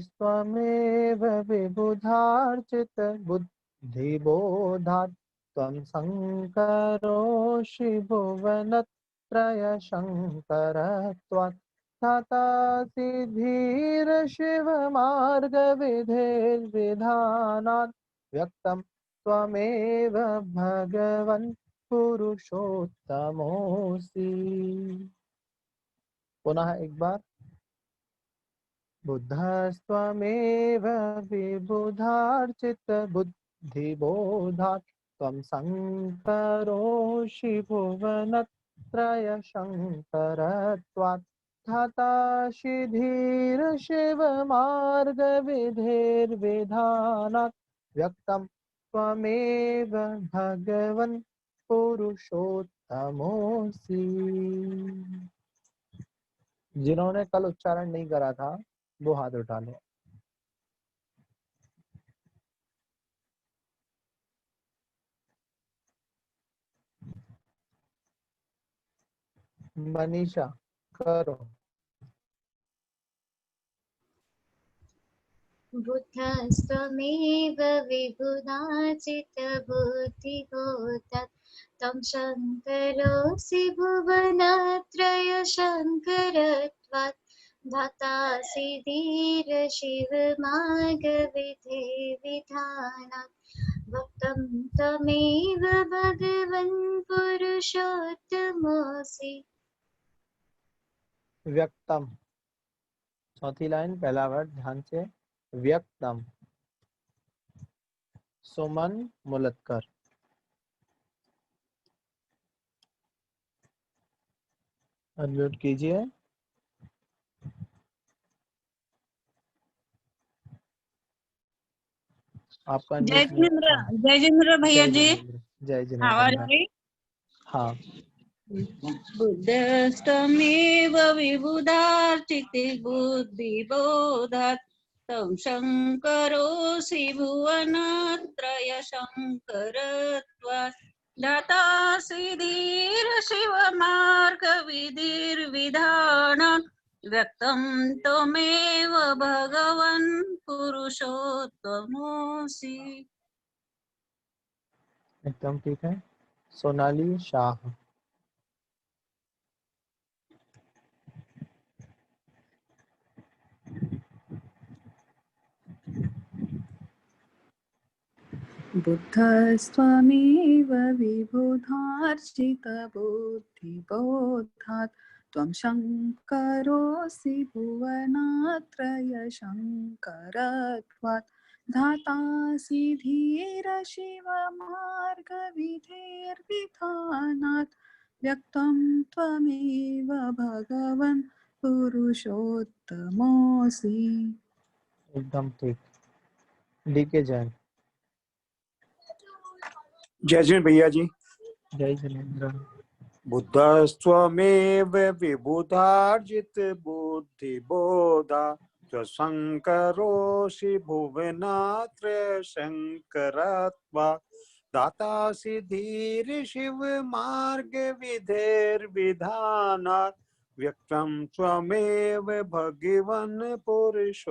स्वमेव विबुधार्चित बुद्धिबोधात् त्वं शङ्करोषि भुवनत्रय शङ्करत्वात् तथासि धीर शिव मार्ग विधेर्विधानात् व्यक्तं त्वमेव भगवन् पुरुषोत्तमोऽसि। पुनः एक बार। बुद्धस्त्वमेव विबुधार्चित बुद्धिबोधात् त्वं शङ्करोषि भुवनत्रय शङ्करत्वात् तथासि धीर शिव मार्ग विधेर्विधानात् व्यक्तं त्वमेव भगवन् पुरुषोत्तमोऽसि। जिन्होंने कल उच्चारण नहीं करा था वो हाथ उठा लो। मनीषा करो। बुद्धस्त्वमेव विबुधाचित बुद्धिबोधात् तं शङ्करोऽसि भुवनत्रय शङ्करत्वात् धातासि धीर शिव मार्ग विधेर्विधानात् भक्तं त्वमेव भगवन् पुरुषोत्तमोऽसि। व्यक्तम, चौथी लाइन पहला वर्ड ध्यान से। व्यक्तम। सुमन मुलतकर। अनम्यूट कीजिए। आपका जय जिनेंद्र भैया जी, जय आवाज जिनेंद्र। आ रही? हाँ। बुद्धस्तमेव विबुधार्चिते बुद्धिबोधात् तं शङ्करोऽसि भुवनत्रय शङ्करत्वात् दातासि धीर शिव मार्ग विधिर्विधानात् व्यक्तं त्वमेव भगवन् पुरुषोत्तमोऽसि। एकदम ठीक है। सोनाली शाह। बुद्धस्त्वमेव विबुधार्चित बुद्धिबोधात् त्वं शङ्करोऽसि भुवनत्रय शङ्करत्वात् धातासि धीर शिव मार्ग विधेर्विधानात् व्यक्तं त्वमेव भगवन् पुरुषोत्तमोऽसि। एकदम ठीक। डी के जैन। जय जिनेंद्र भैया जी। जय जिनेंद्र। बुद्धस्त्वमेव विबुधार्जित बुद्धिबोधा शङ्करोऽसि भुवनत्रय शङ्करत्वात् दातासि धीर शिव मार्ग विधेर्विधानात् व्यक्तं त्वमेव भगवन् पुरुषोत्तमोऽसि।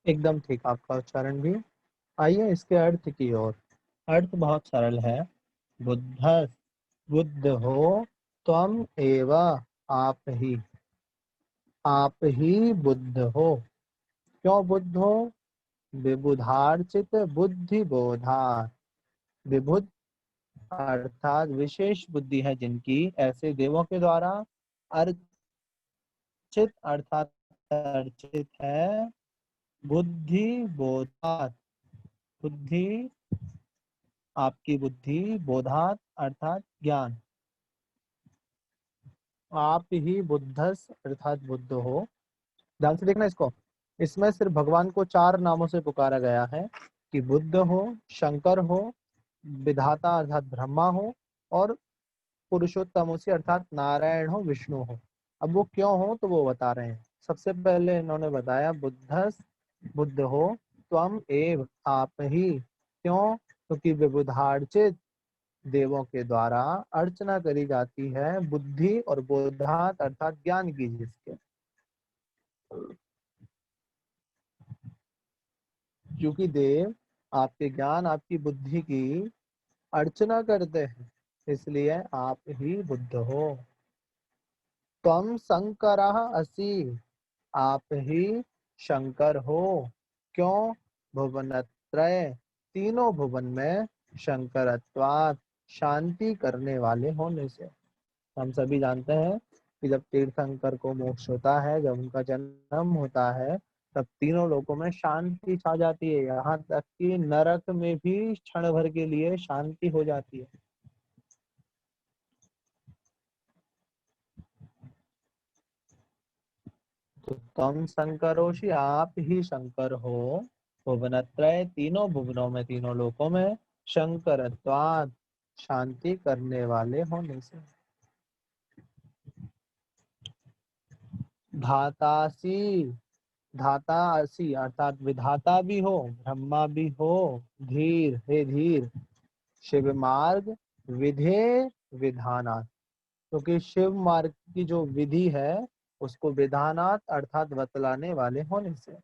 एकदम ठीक आपका उच्चारण भी। आइए इसके अर्थ की ओर। अर्थ बहुत सरल है। बुद्ध, बुद्ध हो, त्वम एव, आप ही बुद्ध हो। क्यों बुद्ध हो? विबुधार्चित बुद्धि बोधा। विबुध अर्थात विशेष बुद्धि है जिनकी, ऐसे देवों के द्वारा अर्चित अर्थात अर्चित है बुद्धि बोधात। बुद्धि, आपकी बुद्धि, बोधात अर्थात ज्ञान। आप ही बुद्धस अर्थात बुद्ध हो। ध्यान से देखना इसको। इसमें सिर्फ भगवान को 4 नामों से पुकारा गया है कि बुद्ध हो, शंकर हो, विधाता अर्थात ब्रह्मा हो, और पुरुषोत्तमोसी अर्थात नारायण हो, विष्णु हो। अब वो क्यों हो तो वो बता रहे हैं। सबसे पहले इन्होंने बताया बुद्धस, बुद्ध हो, त्वम एव, आप ही। क्यों? क्योंकि विबुधार्चित देवों के द्वारा अर्चना करी जाती है बुद्धि और बोधात अर्थात ज्ञान की, जिसके क्योंकि देव आपके ज्ञान आपकी बुद्धि की अर्चना करते हैं, इसलिए आप ही बुद्ध हो। त्वम शंकरः असि, आप ही शंकर हो। क्यों? भुवनत्रय, तीनों भुवन में शंकरत्वात्, शांति करने वाले होने से। हम सभी जानते हैं कि जब तीर्थंकर को मोक्ष होता है, जब उनका जन्म होता है, तब तीनों लोकों में शांति छा जाती है। यहाँ तक कि नरक में भी क्षण भर के लिए शांति हो जाती है। तो तम शंकरोषि, आप ही शंकर हो। भुवनत्रय, तीनों भुवनों में, तीनों लोकों में शंकरत्वात्, शांति करने वाले होने से। धातासी, धाता असी अर्थात विधाता भी हो, ब्रह्मा भी हो। धीर, हे धीर। शिव मार्ग विधे विधानात्, क्योंकि शिव मार्ग की जो विधि है उसको विधानात् अर्थात बतलाने वाले होने से।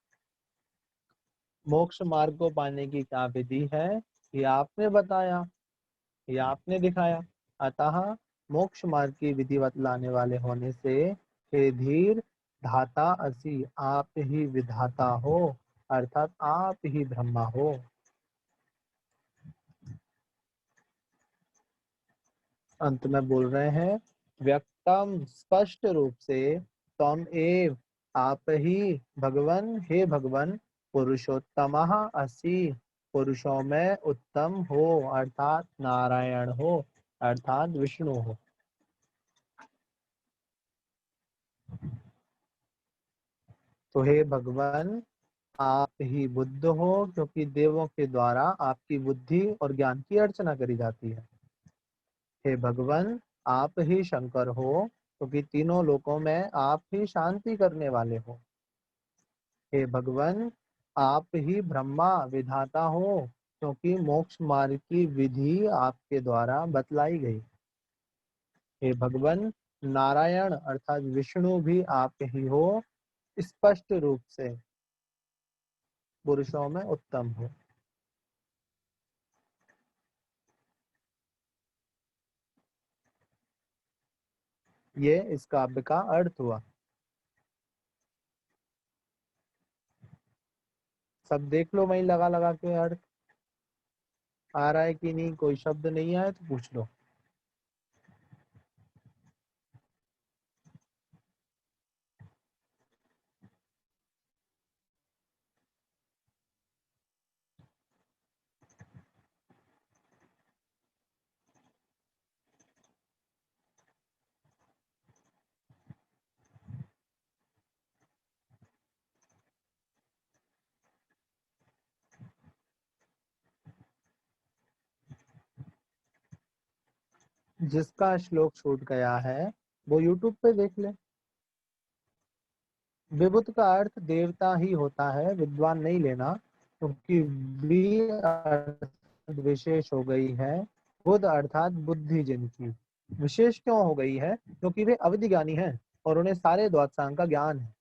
मोक्ष मार्ग को पाने की क्या विधि है, ये आपने बताया, ये आपने दिखाया। अतः मोक्ष मार्ग की विधि बतलाने वाले होने से हे धीर, धाता असि, आप ही विधाता हो, अर्थात आप ही ब्रह्मा हो। अंत में बोल रहे हैं, व्यक्तम, स्पष्ट रूप से, तम एव, आप ही, भगवन, हे भगवन, पुरुषोत्तमः असि, पुरुषों में उत्तम हो, अर्थात नारायण हो, अर्थात विष्णु हो। तो हे भगवान, आप ही बुद्ध हो, क्योंकि देवों के द्वारा आपकी बुद्धि और ज्ञान की अर्चना करी जाती है। हे भगवान, आप ही शंकर हो, क्योंकि तीनों लोकों में आप ही शांति करने वाले हो। हे भगवान, आप ही ब्रह्मा विधाता हो, क्योंकि मोक्ष मार्ग की विधि आपके द्वारा बतलाई गई। हे भगवान, नारायण अर्थात विष्णु भी आप ही हो, स्पष्ट रूप से पुरुषों में उत्तम हो। ये इस काव्य का अर्थ हुआ। सब देख लो, वहीं लगा लगा के अर्थ आ रहा है कि नहीं, कोई शब्द नहीं आया तो पूछ लो। जिसका श्लोक छूट गया है वो YouTube पे देख ले। विभूत का अर्थ देवता ही होता है, विद्वान नहीं लेना, क्योंकि विशेष हो गई है। बुद्ध अर्थात बुद्धि जिनकी विशेष क्यों हो गई है, क्योंकि वे अवधि ज्ञानी हैं और उन्हें सारे द्वादशांग का ज्ञान है,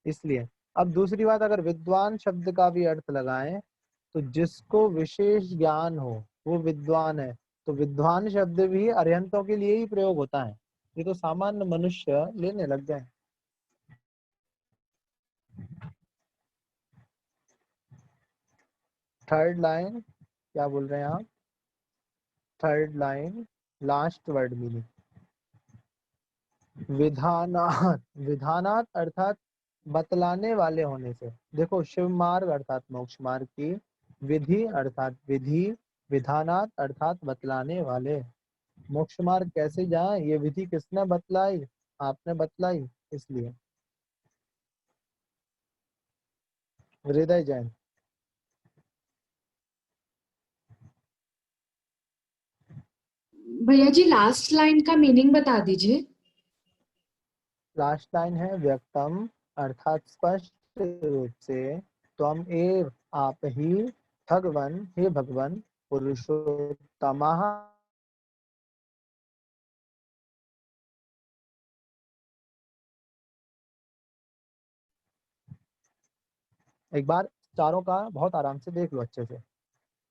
इसलिए। अब दूसरी बात, अगर विद्वान शब्द का भी अर्थ लगाएं तो जिसको विशेष ज्ञान हो वो विद्वान है। तो विद्वान शब्द भी अरिहंतों के लिए ही प्रयोग होता है, ये तो सामान्य मनुष्य लेने लग गए। थर्ड लाइन क्या बोल रहे हैं आप? Third line last word meaning, विधानात, विधानात अर्थात बतलाने वाले होने से। देखो, शिव मार्ग अर्थात मोक्ष मार्ग की विधि अर्थात विधि, विधानात अर्थात बतलाने वाले। मोक्ष मार्ग कैसे जाए, ये विधि किसने बतलाई? आपने बतलाई, इसलिए। हृदय जैन। भैया जी लास्ट लाइन का मीनिंग बता दीजिए। लास्ट लाइन है, व्यक्तम अर्थात स्पष्ट रूप से, त्वम एव, आप ही, भगवन, हे भगवन, पुरुषोत्तमः एक बार चारों का बहुत आराम से देख लो अच्छे से।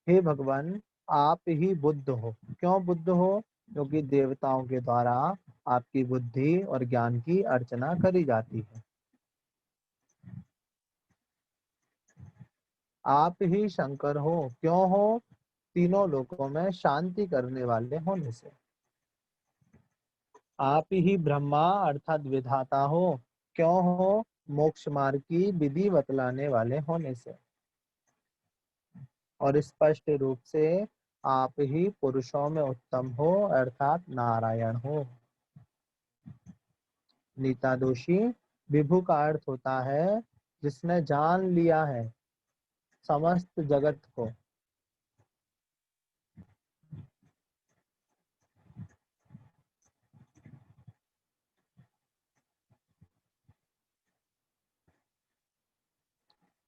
हे भगवान, आप ही बुद्ध हो। क्यों बुद्ध हो? क्योंकि देवताओं के द्वारा आपकी बुद्धि और ज्ञान की अर्चना करी जाती है। आप ही शंकर हो। क्यों हो? तीनों लोकों में शांति करने वाले होने से। आप ही ब्रह्मा अर्थात विधाता हो। क्यों हो? मोक्ष मार्ग की विधि बतलाने वाले होने से। और स्पष्ट रूप से आप ही पुरुषों में उत्तम हो अर्थात नारायण हो। नीता दोषी, विभु का अर्थ होता है जिसने जान लिया है समस्त जगत को।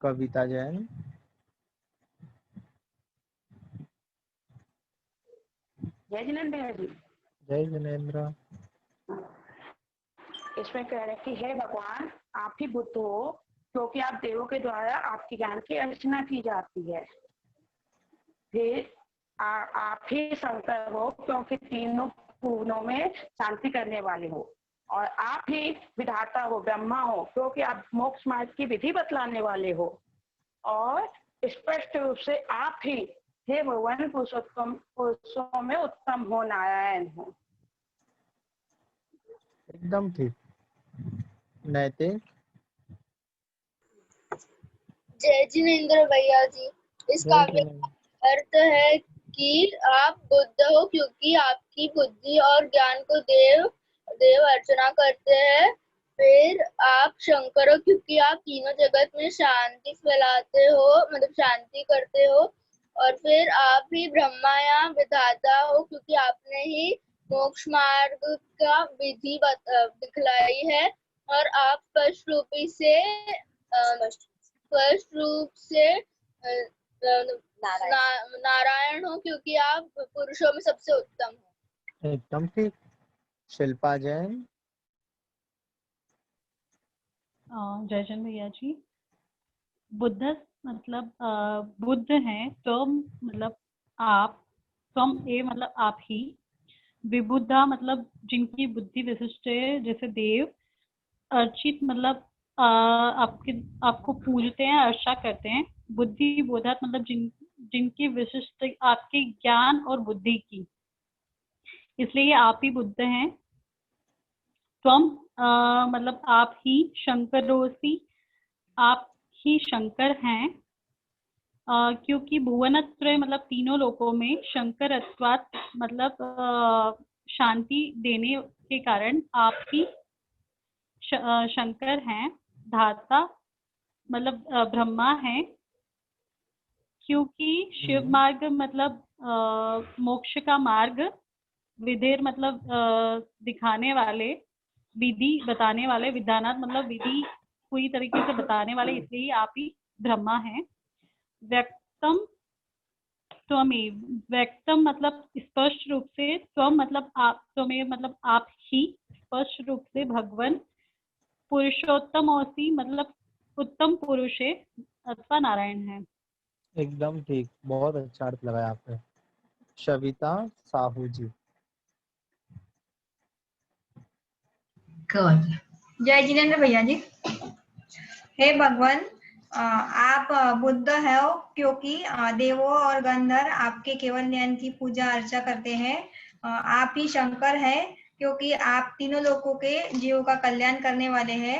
कविता जैन। जय जिनेन्द्र भैया जी। जय जिनेन्द्र। इसमें कह रहे हैं कि हे भगवान, आप ही बुद्ध हो क्योंकि आप देवों के द्वारा आपके ज्ञान की अर्चना की जाती है। फिर आप ही शंकर हो क्योंकि तीनों भुवनों में शांति करने वाले हो। और आप ही विधाता हो, ब्रह्मा हो क्योंकि आप मोक्ष मार्ग की विधि बतलाने वाले हो। और स्पष्ट रूप से आप ही हे भगवान पुरुषोत्तम, पुरुषों में उत्तम हो, नारायण हो। एकदम ठीक। नैतिक। जय जिनेन्द्र भैया जी। इस जय काव्य जिनेन्द्र। का अर्थ है कि आप बुद्ध हो क्योंकि आपकी बुद्धि और ज्ञान को देव अर्चना करते हैं। फिर आप शंकर हो क्योंकि आप तीनों जगत में शांति फैलाते हो, मतलब शांति करते हो। और फिर आप ही ब्रह्मा या विधाता हो क्योंकि आपने ही मोक्ष मार्ग का विधि दिखलाई है। और आप स्पष्ट रूप से नारायण हो क्योंकि आप पुरुषों में सबसे उत्तम हो। एकदम ठीक। शिल्पा जैन। जय जन भैया जी। बुद्ध मतलब बुद्ध हैं तो मतलब आप, तुम ए मतलब आप ही। विबुद्धा मतलब जिनकी बुद्धि विशिष्ट है, जैसे देव। अर्चित मतलब आपको पूजते हैं, अर्चा करते हैं। बुद्धि बोधक मतलब जिनकी विशिष्ट आपके ज्ञान और बुद्धि की, इसलिए आप ही बुद्ध हैं। त्वम मतलब आप ही। शंकरोसी, आप ही शंकर हैं। क्योंकि भुवनत्रय मतलब तीनों लोकों में शंकर अथवात मतलब शांति देने के कारण आप ही शंकर हैं। धाता मतलब ब्रह्मा है क्योंकि शिव मार्ग मतलब मोक्ष का मार्ग। विधेर मतलब दिखाने वाले, विधि बताने वाले। विधानात मतलब विधि पूरी तरीके से बताने वाले, इसलिए आप ही ब्रह्मा हैं। व्यक्तम त्वमेव, व्यक्तम मतलब स्पष्ट रूप से। त्वम मतलब आप, त्वमेव मतलब आप ही स्पष्ट रूप से भगवान। पुरुषोत्तम औसी मतलब उत्तम पुरुष है अथवा नारायण है। एकदम ठीक, बहुत अच्छा अर्थ लगाया आपने। शविता साहू जी। जय जिनेन्द्र भैया जी। हे भगवान, आप बुद्ध हो क्योंकि देवों और गंधर्व आपके केवल ज्ञान की पूजा अर्चा करते हैं। आप ही शंकर हैं क्योंकि आप तीनों लोकों के जीवों का कल्याण करने वाले हैं।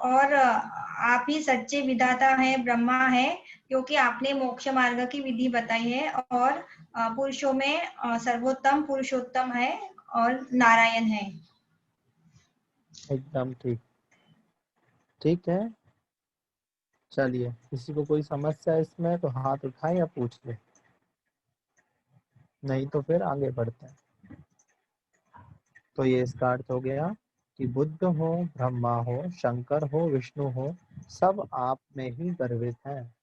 और आप ही सच्चे विधाता हैं, ब्रह्मा है क्योंकि आपने मोक्ष मार्ग की विधि बताई है। और पुरुषों में सर्वोत्तम पुरुषोत्तम है और नारायण है। एकदम ठीक। ठीक है, चलिए, किसी को कोई समस्या है इसमें तो हाथ उठाए या पूछ ले, नहीं तो फिर आगे बढ़ते हैं। तो ये इसका अर्थ हो गया कि बुद्ध हो, ब्रह्मा हो, शंकर हो, विष्णु हो, सब आप में ही गर्वित हैं।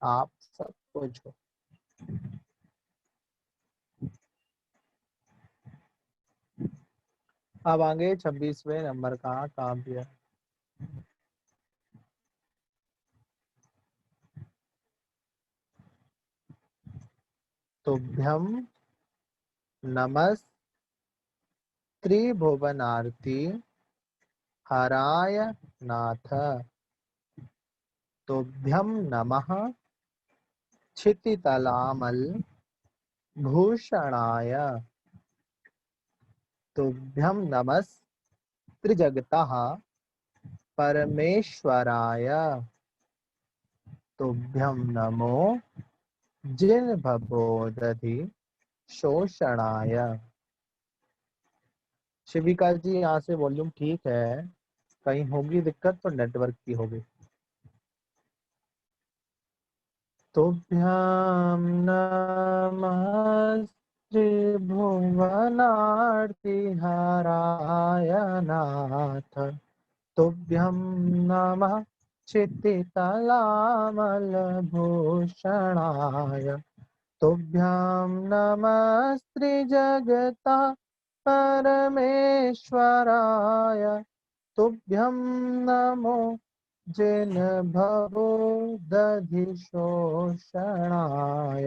आप सब कुछ हो। अब आगे 26वें नंबर का काव्य। तुभ्यं नमस् त्रिभुवनार्ति हराय नाथ। तुभ्यं नमः क्षितितलामल भूषणाय। तुभ्यं नमस् त्रिजगतः परमेश्वराय। तुभ्यं नमो जिन भवोदधि शोषणाय। शिविका जी यहाँ से वॉल्यूम ठीक है, कहीं होगी दिक्कत तो नेटवर्क की होगी। तुभ्यं नमः त्रिभुवनार्ति हराय नाथ। तुभ्यं नमः क्षितितलामल भूषणाय। तुभ्यं नमस्त्रिजगता परमेश्वराय। तुभ्यं नमो जिन भवो दधि शोषणाय।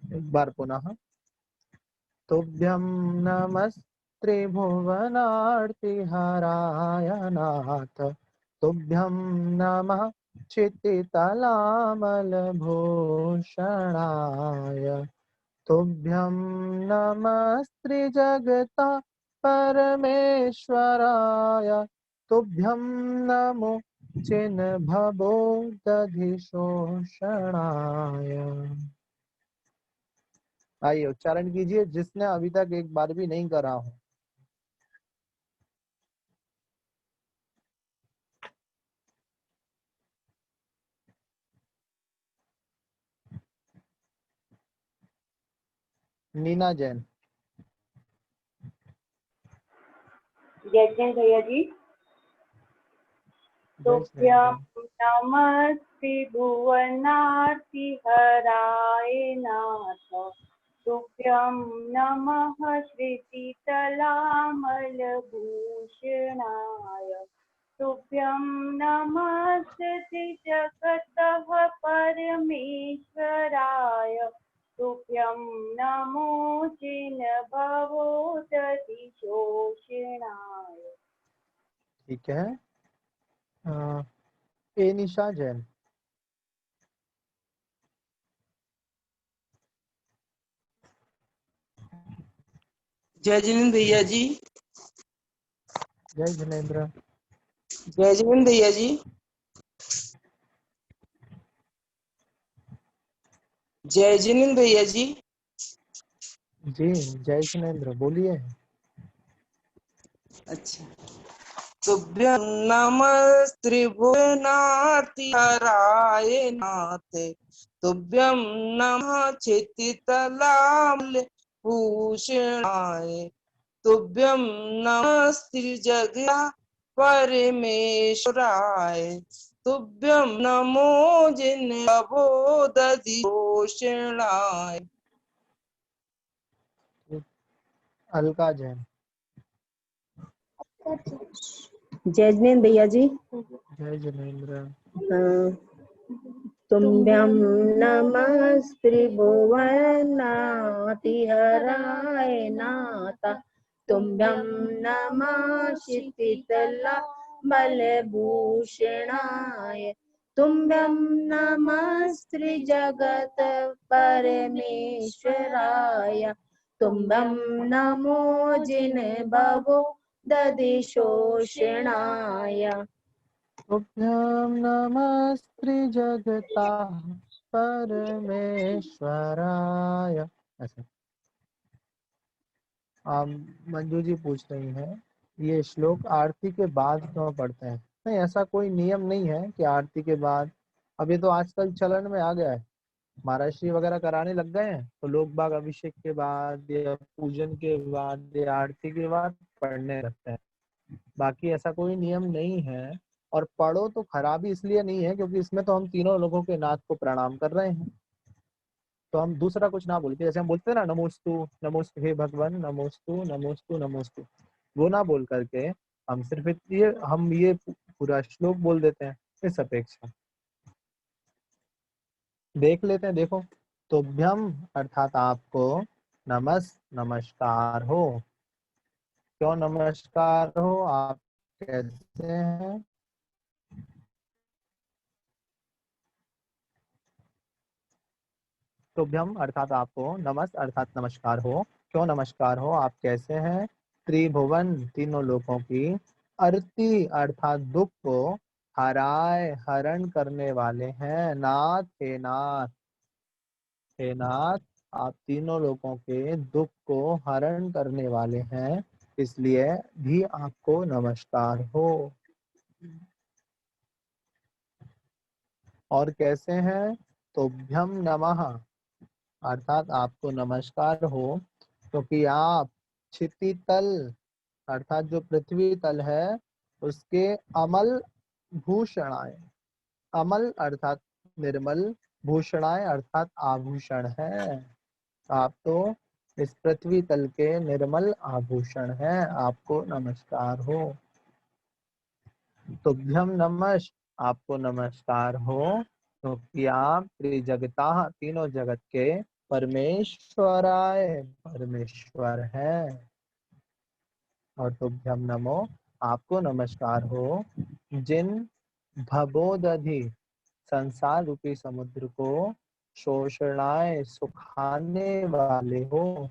एक बार पुनः। तुभ्यं नमस्त्रिभुवनार्तिहराय नाथ। तुभ्यं नमः क्षितितलामलभूषणाय। तुभ्यं नमस्त्रिजगता परमेश्वराय। तुभ्यं नमो जिन भवो दधि शोषणाय। आइए उच्चारण कीजिए, जिसने अभी तक एक बार भी नहीं करा हो। नीना जैन। जय जैन भैया जी। तुभ्यं नमस्ते भुवनार्ति हराय नाथ। तुभ्यं नमः श्रुतितलामलभूषणाय। तुभ्यं नमस्ते जगतः परमेश्वराय। तुभ्यं नमो जिन भवो दधि शोषणाय। ठीक है। ए निशा जैन। जय जिनेंद्र भैया जी। जय जिनेंद्र। जय जिनेंद्र भैया जी। जय जिनेंद्र भैया जी। जी जय जिनेंद्र बोलिए। अच्छा। तुभ्यं नमस्त्रिभुवनार्ति हराय नाथ। तुभ्यं नमः क्षितितलामल भूषणाय। तुभ्यं नमस्त्रिजगता परमेश्वराय। तुभ्यं नमो जिन भवो दधि शोषणाय। अलका जैन। जय जिनेंद्र भैया जी। जय जिनेंद्र। तुभ्यं नमस्त्रिभुवनार्ति हराय नाथ। तुभ्यं नमः क्षितितलामलभूषणाय। तुभ्यं नमस्त्रिजगत परमेश्वराय। तुभ्यं नमो जिन भवो दधि शोषणाय। तुभ्यं नमस्त्रिजगता परमेश्वराय। ऐसे मंजू जी पूछ रही हैं, ये श्लोक आरती के बाद क्यों पढ़ते हैं? नहीं, ऐसा कोई नियम नहीं है कि आरती के बाद। अब ये तो आजकल चलन में आ गया है, महाराष्ट्री वगैरह कराने लग गए हैं, तो लोग बाग अभिषेक के बाद या पूजन के बाद या आरती के बाद पढ़ने लगते हैं। बाकी ऐसा कोई नियम नहीं है। और पढ़ो तो खराबी इसलिए नहीं है क्योंकि इसमें तो हम तीनों लोगों के नाथ को प्रणाम कर रहे हैं, तो हम दूसरा कुछ ना बोलते। जैसे हम बोलते हैं ना, नमोस्तु नमोस्तु हे भगवान, नमोस्तु नमोस्तु नमोस्तु, वो ना बोल करके हम सिर्फ ये पूरा श्लोक बोल देते हैं। इस अपेक्षा देख लेते हैं। देखो तुभ्यम अर्थात आपको, नमस्कार हो। क्यों नमस्कार हो, आप कैसे हैं? तुभ्यम अर्थात आपको, अर्थात नमस्कार हो। क्यों नमस्कार हो, आप कैसे हैं? त्रिभुवन तीनों लोकों की, अर्ति अर्थात दुख को, हराए हरण करने वाले हैं। नाथ हे नाथ, हे नाथ आप तीनों लोगों के दुख को हरण करने वाले हैं, इसलिए भी आपको नमस्कार हो। और कैसे हैं? तुभ्यम नमः अर्थात आपको नमस्कार हो, क्योंकि आप क्षिति तल अर्थात जो पृथ्वी तल है उसके अमल भूषणाएं, अमल अर्थात निर्मल, भूषणाएं अर्थात आभूषण है। आप तो इस पृथ्वी तल के निर्मल आभूषण हैं, आपको नमस्कार हो। तुभ्यम नमः आपको नमस्कार हो, क्योंकि आप त्रिजगता तीनों जगत के परमेश्वराय परमेश्वर है। और तुभ्यम नमो आपको नमस्कार हो, जिन भवोदधि संसार रूपी समुद्र को शोषणाए सुखाने वाले हो।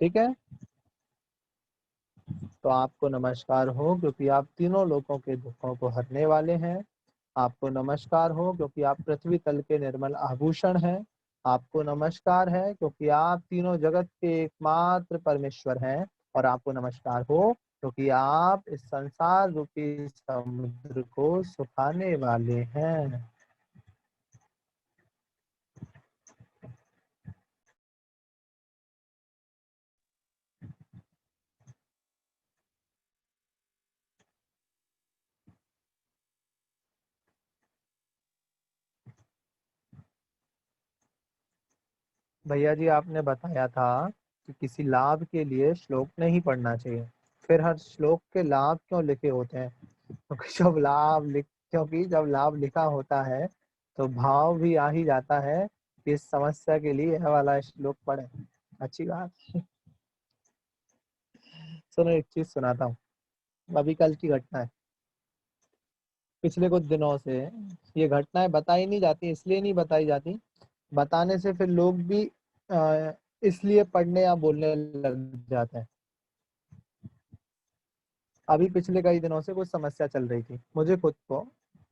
ठीक है, तो आपको नमस्कार हो क्योंकि आप तीनों लोगों के दुखों को हरने वाले हैं। आपको नमस्कार हो क्योंकि आप पृथ्वी तल के निर्मल आभूषण हैं। आपको नमस्कार है क्योंकि आप तीनों जगत के एकमात्र परमेश्वर हैं। और आपको नमस्कार हो क्योंकि आप इस संसार रूपी समुद्र को सुखाने वाले हैं। भैया जी आपने बताया था कि किसी लाभ के लिए श्लोक नहीं पढ़ना चाहिए, फिर हर श्लोक के लाभ क्यों लिखे होते हैं? क्योंकि जब लाभ लिखा होता है तो भाव भी आ ही जाता है कि इस समस्या के लिए यह वाला श्लोक पढ़े। अच्छी बात। सुनो एक चीज सुनाता हूँ, अभी कल की घटना है। पिछले कुछ दिनों से ये घटनाएं बताई नहीं जाती, इसलिए नहीं बताई जाती, बताने से फिर लोग भी इसलिए पढ़ने या बोलने लग जाते हैं। अभी पिछले कई दिनों से कुछ समस्या चल रही थी, मुझे खुद को,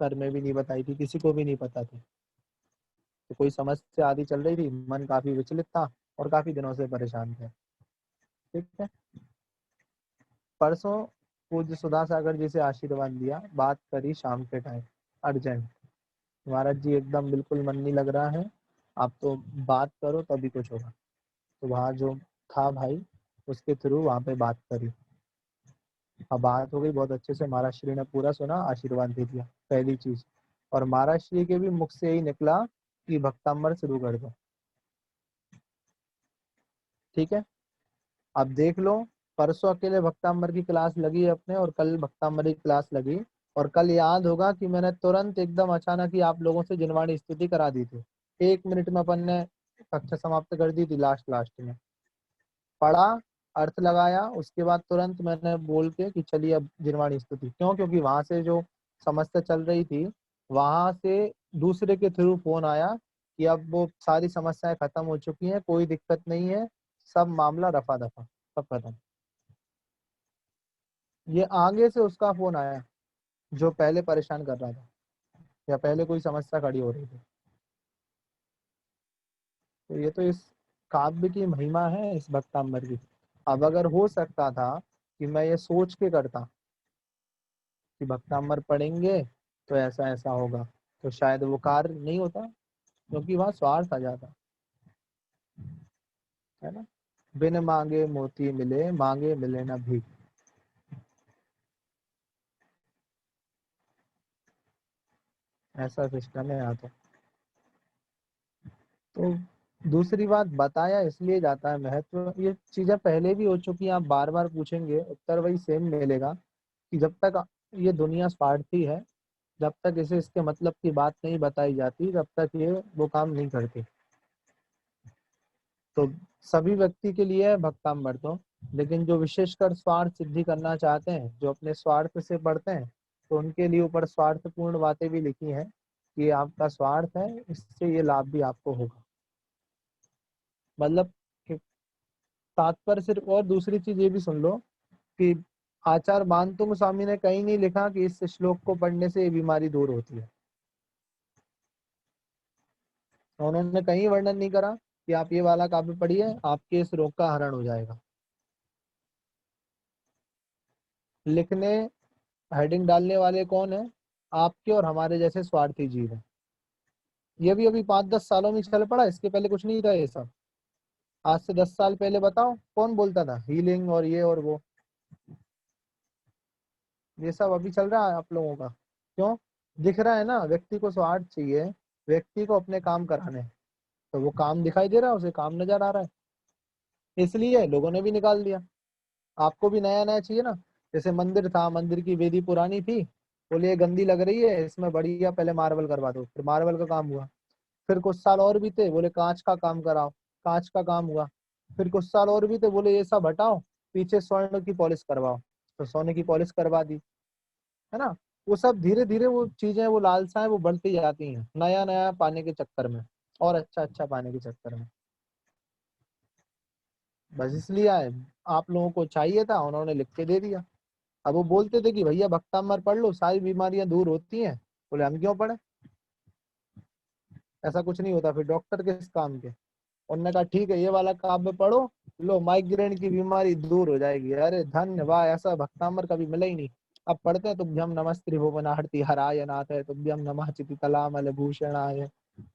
घर में भी नहीं बताई थी, किसी को भी नहीं पता थी। तो कोई समस्या आदि चल रही थी, मन काफी विचलित था और काफी दिनों से परेशान थे। ठीक है, परसों पूज्य सुधा सागर जी से आशीर्वाद लिया, बात करी शाम के टाइम अर्जेंट। महाराज जी एकदम बिल्कुल मन नहीं लग रहा है, आप तो बात करो तभी कुछ होगा। तो वहाँ जो था भाई, उसके थ्रू वहाँ पे बात करी। अब बात हो गई बहुत अच्छे से, महाराज श्री ने पूरा सुना, आशीर्वाद दे दिया पहली चीज। और महाराज श्री के भी मुख से यही निकला कि भक्तांबर शुरू कर दो। ठीक है, अब देख लो, परसों अकेले भक्तांबर की क्लास लगी अपने और कल भक्तांबर की क्लास लगी। और कल याद होगा कि मैंने तुरंत एकदम अचानक ही आप लोगों से जिनवाणी स्तुति करा दी थी। 1 मिनट में अपन ने कक्षा समाप्त कर दी थी, लास्ट में पढ़ा, अर्थ लगाया, उसके बाद तुरंत मैंने बोल के कि चलिए अब जिनवाणी स्तुति। क्यों? क्योंकि वहां से जो समस्या चल रही थी, वहां से दूसरे के थ्रू फोन आया कि अब वो सारी समस्याएं खत्म हो चुकी हैं, कोई दिक्कत नहीं है, सब मामला रफा दफा, सब खत्म। ये आगे से उसका फोन आया जो पहले परेशान कर रहा था या पहले कोई समस्या खड़ी हो रही थी। तो ये तो इस काव्य की महिमा है, इस भक्तांबर की। अब अगर हो सकता था कि मैं ये सोच के करता कि भक्तांबर पढ़ेंगे तो ऐसा ऐसा होगा, तो शायद वो कार्य नहीं होता, क्योंकि वहाँ स्वार्थ आ जाता है ना। बिन मांगे मोती मिले, मांगे मिले ना भीख। ऐसा सिस्टम है यहाँ तो दूसरी बात, बताया इसलिए जाता है महत्व, ये चीजें पहले भी हो चुकी हैं, आप बार बार पूछेंगे उत्तर वही सेम मिलेगा कि जब तक ये दुनिया स्वार्थी है जब तक इसे इसके मतलब की बात नहीं बताई जाती तब तक ये वो काम नहीं करती। तो सभी व्यक्ति के लिए है भक्तामृतम, लेकिन जो विशेषकर स्वार्थ सिद्धि करना चाहते हैं, जो अपने स्वार्थ से पढ़ते हैं, तो उनके लिए ऊपर स्वार्थपूर्ण बातें भी लिखी हैं कि आपका स्वार्थ है, इससे ये लाभ भी आपको होगा। मतलब तात्पर्य सिर्फ, और दूसरी चीज ये भी सुन लो कि आचार्य बांतुंग स्वामी ने कहीं नहीं लिखा कि इस श्लोक को पढ़ने से ये बीमारी दूर होती है। उन्होंने कहीं वर्णन नहीं करा कि आप ये वाला काव्य पढ़िए, आपके इस रोग का हरण हो जाएगा। लिखने, हेडिंग डालने वाले कौन है? आपके और हमारे जैसे स्वार्थी जीव हैं। ये भी अभी 5-10 सालों में चल पड़ा, इसके पहले कुछ नहीं था ये सब। आज से 10 साल पहले बताओ कौन बोलता था हीलिंग और ये और वो? ये सब अभी चल रहा है आप लोगों का। क्यों? दिख रहा है ना, व्यक्ति को स्वार्थ चाहिए, व्यक्ति को अपने काम कराने, तो वो काम दिखाई दे रहा है, उसे काम नजर आ रहा है, इसलिए लोगों ने भी निकाल दिया। आपको भी नया नया चाहिए ना। जैसे मंदिर था, मंदिर की वेदी पुरानी थी, बोले ये गंदी लग रही है, इसमें बढ़िया पहले मार्बल करवा दो, फिर मार्बल का काम हुआ। फिर कुछ साल और बीते, बोले कांच का काम कराओ, कांच का काम हुआ। फिर कुछ साल और बीते, बोले ये सब हटाओ, पीछे स्वर्ण की पॉलिश करवाओ, तो सोने की पॉलिश करवा दी, है ना। वो सब धीरे धीरे वो चीजें, वो लालसाएं वो बढ़ती जाती हैं, नया नया पाने के चक्कर में और अच्छा अच्छा पाने के चक्कर में। बस इसलिए आए, आप लोगों को चाहिए था, उन्होंने लिख के दे दिया। अब वो बोलते थे कि भैया भक्तामृत पढ़ लो, सारी बीमारियां दूर होती हैं। बोले हम क्यों पढ़े, ऐसा कुछ नहीं होता। फिर डॉक्टर किस काम के? उन्होंने कहा ठीक है ये वाला काव्य पढ़ो, लो माइग्रेन की बीमारी दूर हो जाएगी। अरे धन्य वाह, ऐसा भक्तामृत कभी मिला ही नहीं। अब पढ़ते हैं तुभ्यम नमस्ते भुवनाहर्ति हराय नाथ है, तुभ्यम नमः चितितलामल भूषणाय,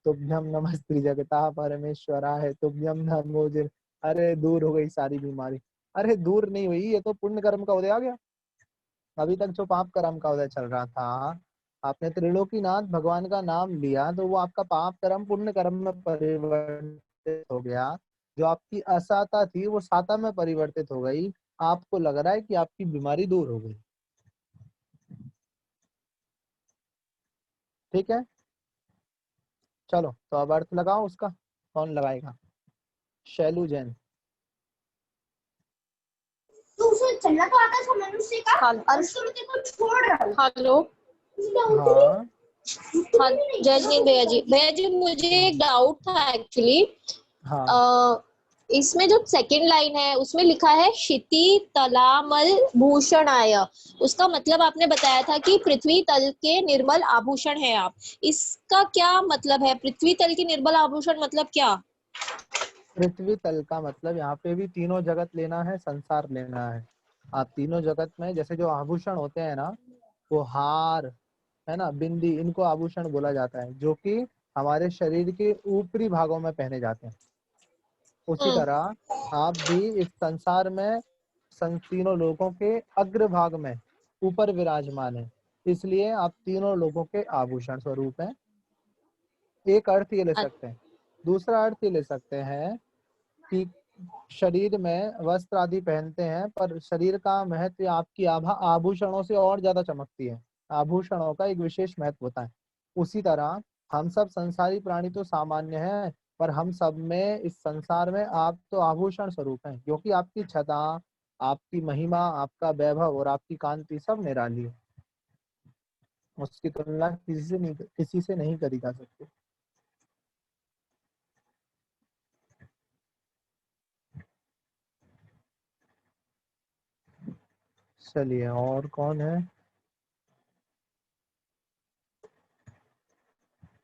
तुभ्यम नमस्ते जगता परमेश्वराय, तुभ्यम नमो जिन। अरे दूर हो गई सारी बीमारी। अरे दूर नहीं हुई, ये तो पुण्य कर्म का उदय आ गया। अभी तक जो पाप कर्म का उदय चल रहा था, आपने त्रिलोकीनाथ भगवान का नाम लिया तो वो आपका पाप कर्म पुण्य कर्म में परिवर्तित हो गया। जो आपकी असाता थी वो साता में परिवर्तित हो गई। आपको लग रहा है कि आपकी बीमारी दूर हो गई। ठीक है, चलो तो अब अर्थ लगाओ उसका। कौन लगाएगा? शैलू जैन। तो उसे चलना तो आता था मनुष्य का, और उसको तेरे को छोड़ रहा हूं। हेलो। हाँ हाँ जय जिनेंद्र भैया जी। भैया जी मुझे एक डाउट था एक्चुअली। हाँ, इसमें जो सेकंड लाइन है उसमें लिखा है क्षिति तलामल भूषणाय, उसका मतलब आपने बताया था कि पृथ्वी तल के निर्मल आभूषण है आप। इसका क्या मतलब है? पृथ्वी तल के निर्मल आभूषण मतलब क्या? पृथ्वी तल का मतलब यहाँ पे भी तीनों जगत लेना है, संसार लेना है। आप तीनों जगत में जैसे जो आभूषण होते हैं ना, वो हार है ना, बिंदी, इनको आभूषण बोला जाता है, जो कि हमारे शरीर के ऊपरी भागों में पहने जाते हैं। उसी तरह आप भी इस संसार में तीनों लोगों के अग्र भाग में ऊपर विराजमान है, इसलिए आप तीनों लोगों के आभूषण स्वरूप हैं। एक अर्थ ये ले सकते हैं। दूसरा अर्थ ये ले सकते हैं कि शरीर में वस्त्र आदि पहनते हैं, पर शरीर का महत्व आपकी आभा आभूषणों से और ज्यादा चमकती है। आभूषणों का एक विशेष महत्व होता है। उसी तरह हम सब संसारी प्राणी तो सामान्य हैं, पर हम सब में इस संसार में आप तो आभूषण स्वरूप हैं, क्योंकि आपकी छटा, आपकी महिमा, आपका वैभव और आपकी कांति सब निराली है। उसकी तुलना किसी से नहीं करी जा सकती। चलिए और कौन है?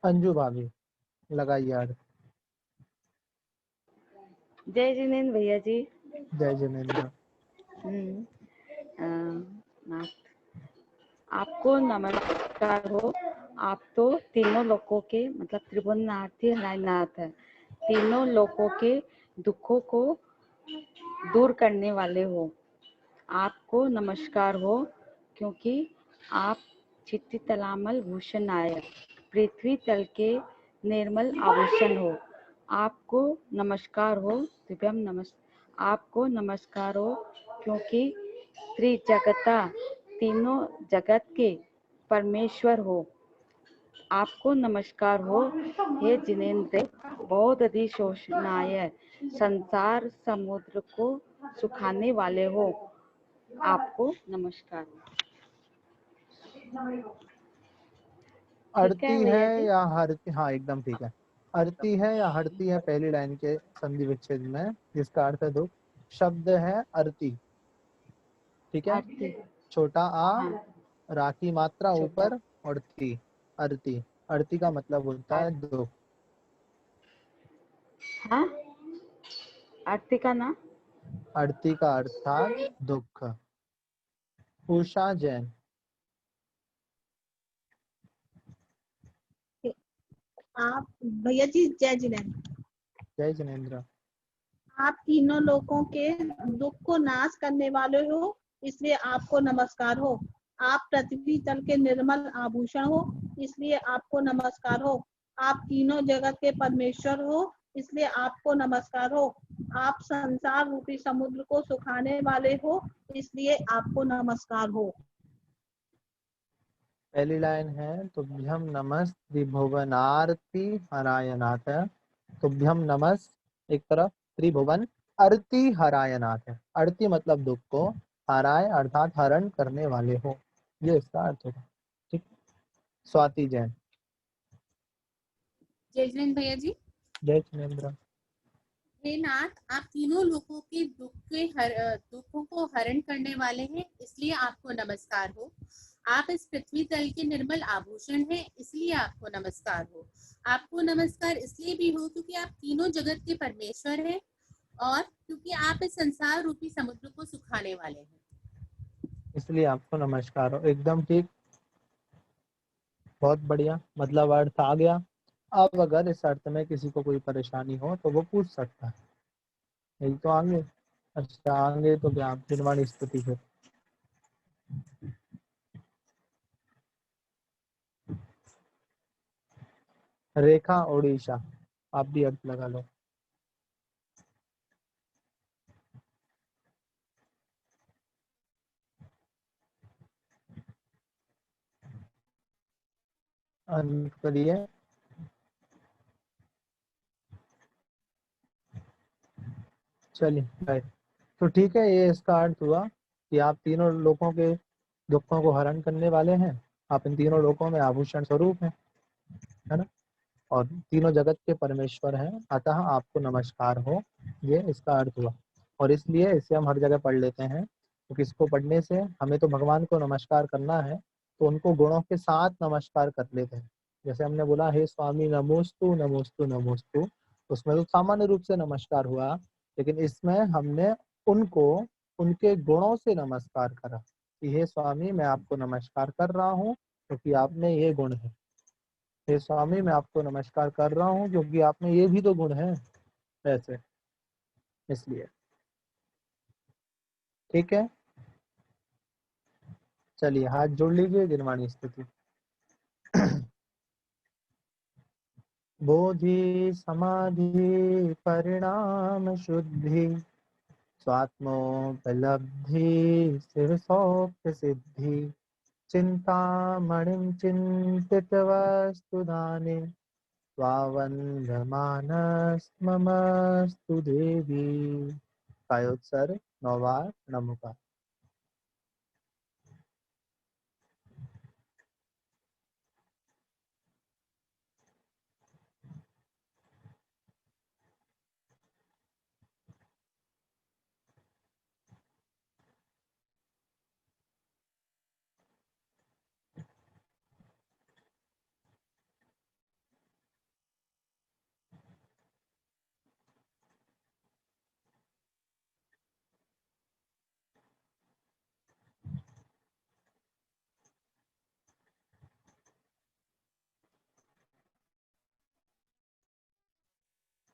अंजू भाभी लगाइए अर्थ। जय जिनेंद्र भैया जी। जय जिनेंद्र। आपको नमस्कार हो। आप तो तीनों लोगों के मतलब त्रिभुवनार्थी नाथ है, तीनों लोगों के दुखों को दूर करने वाले हो। आपको नमस्कार हो क्योंकि आप चित्ती तलामल भूषण आय, पृथ्वी तल के निर्मल आभूषण हो। आपको नमस्कार हो, दिव्यम नमस्कार। आपको नमस्कार हो क्योंकि त्रिजगता, तीनों जगत के परमेश्वर हो, आपको नमस्कार हो। हे जिनेंद्र बहुत अधिशोषणाय, संसार समुद्र को सुखाने वाले हो, आपको नमस्कार हो। ठीक है अरती भैया है जी? या हरती, हाँ एकदम ठीक है। अरती है या हरती है पहली लाइन के संधि विच्छेद में, जिसका अर्थ है दुख। शब्द है अरती, ठीक है। आरती, छोटा आ, हाँ, रा की मात्रा छोटा, ऊपर और ती, अरती। अरती का मतलब होता है दुख। हाँ, आरती का ना, अरती का अर्थात दुख। उषा जैन। आप भैया जी जय जिनेंद्र। जय जिनेंद्र। आप तीनों लोगों के दुख को नाश करने वाले हो, इसलिए आपको नमस्कार हो। आप पृथ्वी तल के निर्मल आभूषण हो, इसलिए आपको नमस्कार हो। आप तीनों जगत के परमेश्वर हो, इसलिए आपको नमस्कार हो। आप संसार रूपी समुद्र को सुखाने वाले हो, इसलिए आपको नमस्कार हो। पहली लाइन है तुभ्यम नमस् त्रिभुवनार्ति हरायनाथ। तुभ्यम नमस् एक तरफ, त्रिभुवन अर्ति हरायनाथ है। अर्ति मतलब दुख को, हराय अर्थात हरण करने वाले हो, ये इसका अर्थ होगा। ठीक। स्वाति जैन। जय जिनेंद्र भैया जी। जय जिनेंद्र। हे नाथ, आप तीनों लोगों के दुखों को हरण करने वाले हैं, इसलिए आपको नमस्कार हो। आप इस पृथ्वी तल के निर्मल आभूषण हैं, इसलिए आपको नमस्कार हो। आपको नमस्कार इसलिए भी हो क्योंकि आप तीनों जगत के परमेश्वर हैं और क्योंकि आप इस संसार रूपी समुद्र को सुखाने वाले हैं, इसलिए आपको नमस्कार हो। एकदम ठीक, बहुत बढ़िया, मतलब अर्थ आ गया। अब अगर इस अर्थ में किसी को कोई परेशानी हो तो वो पूछ सकता है। यही तो आगे। अच्छा आगे तो क्या निर्वाणी स्तुति है। रेखा ओडिशा, आप भी अर्थ लगा लो। अर्थ करिए। चलिए राइट। तो ठीक है, ये इसका अर्थ हुआ कि आप तीनों लोगों के दुखों को हरण करने वाले हैं। आप इन तीनों लोगों में आभूषण स्वरूप हैं, है ना, और तीनों जगत के परमेश्वर हैं, अतः आपको नमस्कार हो, ये इसका अर्थ हुआ। और इसलिए इसे हम हर जगह पढ़ लेते हैं, क्योंकि इसको पढ़ने से हमें तो भगवान को नमस्कार करना है, तो उनको गुणों के साथ नमस्कार कर लेते हैं। जैसे हमने बोला हे स्वामी नमोस्तु नमोस्तु नमोस्तु, उसमें तो सामान्य रूप से नमस्कार हुआ, लेकिन इसमें हमने उनको उनके गुणों से नमस्कार करा कि हे स्वामी मैं आपको नमस्कार कर रहा हूँ क्योंकि आप में ये गुण है। हे स्वामी मैं आपको नमस्कार कर रहा हूँ क्योंकि आप में ये भी तो गुण है, ऐसे, इसलिए। ठीक है, चलिए हाथ जोड़ लीजिए, निर्वाणी स्तुति। बोधि समाधि परिणाम शुद्धि, स्वात्मोपलब्धि शिव सौख्य सिद्धि, चिंतामणिं चिंतित वस्तु दाने, स्वावंदमानस्ममस्तु देवी। कायोत्सर्ग 9 बार नमो का।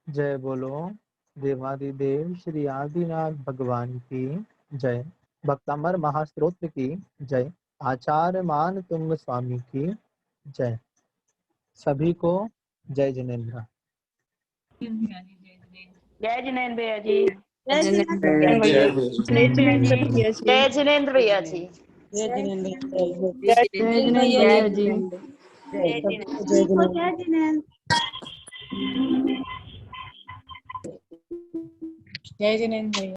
जय बोलो देवादिदेव श्री आदिनाथ भगवान की जय। भक्तामर महास्त्रोत्र की जय। आचार्य मान तुंग स्वामी की जय। सभी को जय जिनेंद्र। जय जिनेंद्र भैया जी। जय जिनेंद्र जय भैया जी। जिनेंद्र भैया जी। जय जिनेंद्र भैया जी। जय जिनेंद्र जय जिनेंद्र भैया जय जी। जिनेंद्र जय सबको जिनेंद्र। जय ठीक हो, जिनेंद्र जय जिनेंद्र। जय जिनेंद्र भैया।